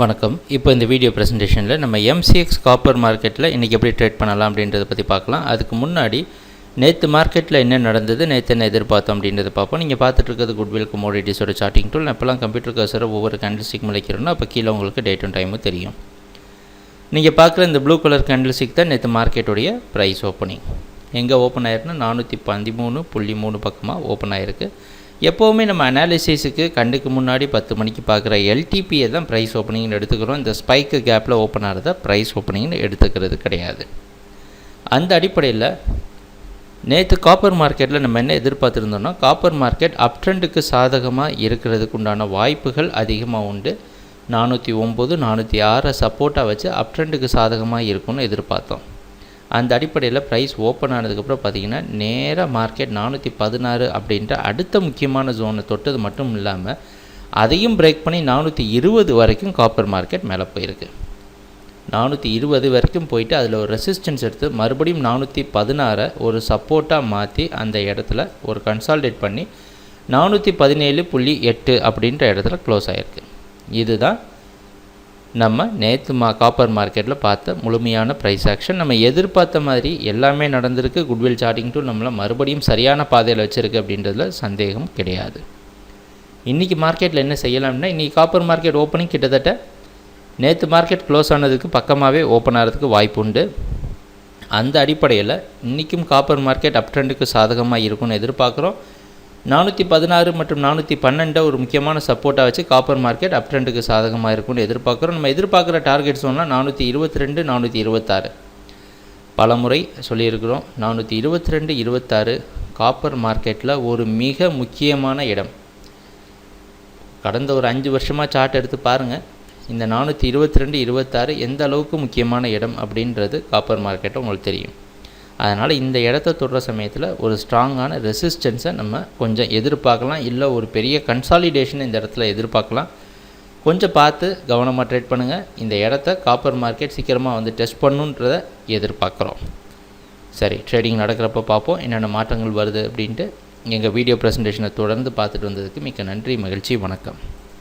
வணக்கம். இப்போ இந்த வீடியோ ப்ரெசன்டேஷனில் நம்ம MCX காப்பர் மார்க்கெட்டில் இன்றைக்கி எப்படி ட்ரேட் பண்ணலாம் அப்படின்றத பற்றி பார்க்கலாம். அதுக்கு முன்னாடி நேற்று மார்க்கெட்டில் என்ன நடந்தது, நேற்று என்ன எதிர்பார்த்தோம் அப்படின்றத பார்ப்போம். நீங்கள் பார்த்துட்டு இருக்கிறது குட்வில் கமோடிட்டிஸோட சார்ட்டிங் டூல். நான் இப்போலாம் கம்ப்யூட்டர் கர்சரை ஒவ்வொரு கேண்டில்ஸ்டிக் முளைக்கிறோன்னா அப்போ கீழே உங்களுக்கு டேட்டும் டைமும் தெரியும். நீங்கள் பார்க்குற இந்த ப்ளூ கலர் கேண்டில்ஸ்டிக் தான் நேற்று மார்க்கெட்டுடைய ப்ரைஸ் ஓப்பனிங். எங்கே ஓப்பன் ஆயிருக்குன்னா 413.3 பக்கமாக ஓப்பன் ஆகிருக்கு. எப்போவுமே நம்ம அனாலிசிஸுக்கு கண்டுக்கு முன்னாடி 10 மணிக்கு பார்க்குற எல்டிபியை தான் ப்ரைஸ் ஓப்பனிங்னு எடுத்துக்கிறோம். இந்த ஸ்பைக்கு கேப்பில் ஓப்பன் ஆகிறத ப்ரைஸ் ஓப்பனிங்னு எடுத்துக்கிறது கிடையாது. அந்த அடிப்படையில் நேற்று காப்பர் மார்க்கெட்டில் நம்ம என்ன எதிர்பார்த்துருந்தோம்னா, காப்பர் மார்க்கெட் அப் ட்ரெண்டுக்கு சாதகமாக இருக்கிறதுக்கு உண்டான வாய்ப்புகள் அதிகமாக உண்டு. 409 406 சப்போர்ட்டாக வச்சு அப் ட்ரெண்டுக்கு சாதகமாக இருக்கும்னு எதிர்பார்த்தோம். அந்த அடிப்படையில் ப்ரைஸ் ஓப்பன் ஆனதுக்கப்புறம் பார்த்திங்கன்னா நேராக மார்க்கெட் 416 அப்படின்ற அடுத்த முக்கியமான ஜோனை தொட்டது மட்டும் இல்லாமல் அதையும் பிரேக் பண்ணி 420 வரைக்கும் காப்பர் மார்க்கெட் மேலே போயிருக்கு. 420 வரைக்கும் போயிட்டு அதில் ஒரு ரெசிஸ்டன்ஸ் எடுத்து மறுபடியும் 416 ஒரு சப்போர்ட்டாக மாற்றி அந்த இடத்துல ஒரு கன்சால்டேட் பண்ணி 417.8 அப்படின்ற இடத்துல க்ளோஸ் ஆகிருக்கு. இதுதான் நம்ம நேற்று காப்பர் மார்க்கெட்டில் பார்த்த முழுமையான ப்ரைஸ் ஆக்ஷன். நம்ம எதிர்பார்த்த மாதிரி எல்லாமே நடந்திருக்கு. குட்வில் சார்ட்டிங் டூல் நம்மளை மறுபடியும் சரியான பாதையில் வச்சுருக்கு அப்படின்றதுல சந்தேகம் கிடையாது. இன்றைக்கி மார்க்கெட்டில் என்ன செய்யலாம்னா, இன்றைக்கி காப்பர் மார்க்கெட் ஓப்பனிங் கிட்டத்தட்ட நேற்று மார்க்கெட் க்ளோஸ் ஆனதுக்கு பக்கமாகவே ஓப்பன் ஆகிறதுக்கு வாய்ப்பு உண்டு. அந்த அடிப்படையில் இன்றைக்கும் காப்பர் மார்க்கெட் அப் ட்ரெண்டுக்கு சாதகமாக இருக்கும்னு எதிர்பார்க்குறோம். 416 மற்றும் 412 ஒரு முக்கியமான சப்போர்ட்டாக வச்சு காப்பர் மார்க்கெட் அப் ட்ரெண்டுக்கு சாதகமாக இருக்கும்னு எதிர்பார்க்குறோம். நம்ம எதிர்பார்க்குற டார்கெட் சொன்னால் 422 426 பல முறை சொல்லியிருக்கிறோம். 422 26 காப்பர் மார்க்கெட்டில் ஒரு மிக முக்கியமான இடம். கடந்த ஒரு 5 வருஷமாக சார்ட் எடுத்து பாருங்கள். இந்த 422 26 எந்த அளவுக்கு முக்கியமான இடம் அப்படின்றது காப்பர் மார்க்கெட்டை உங்களுக்கு தெரியும். அதனால் இந்த இடத்த தொடுற சமயத்தில் ஒரு ஸ்ட்ராங்கான ரெசிஸ்டன்ஸை நம்ம கொஞ்சம் எதிர்பார்க்கலாம். இல்லை ஒரு பெரிய கன்சாலிடேஷன் இந்த இடத்துல எதிர்பார்க்கலாம். கொஞ்சம் பார்த்து கவனமாக ட்ரேட் பண்ணுங்கள். இந்த இடத்த காப்பர் மார்க்கெட் சீக்கிரமாக வந்து டெஸ்ட் பண்ணுன்றதை எதிர்பார்க்குறோம். சரி, ட்ரேடிங் நடக்கிறப்ப பார்ப்போம் என்னென்ன மாற்றங்கள் வருது அப்படின்ட்டு. எங்கள் வீடியோ ப்ரெசன்டேஷனை தொடர்ந்து பார்த்துட்டு வந்ததுக்கு மிக்க நன்றி, மகிழ்ச்சி, வணக்கம்.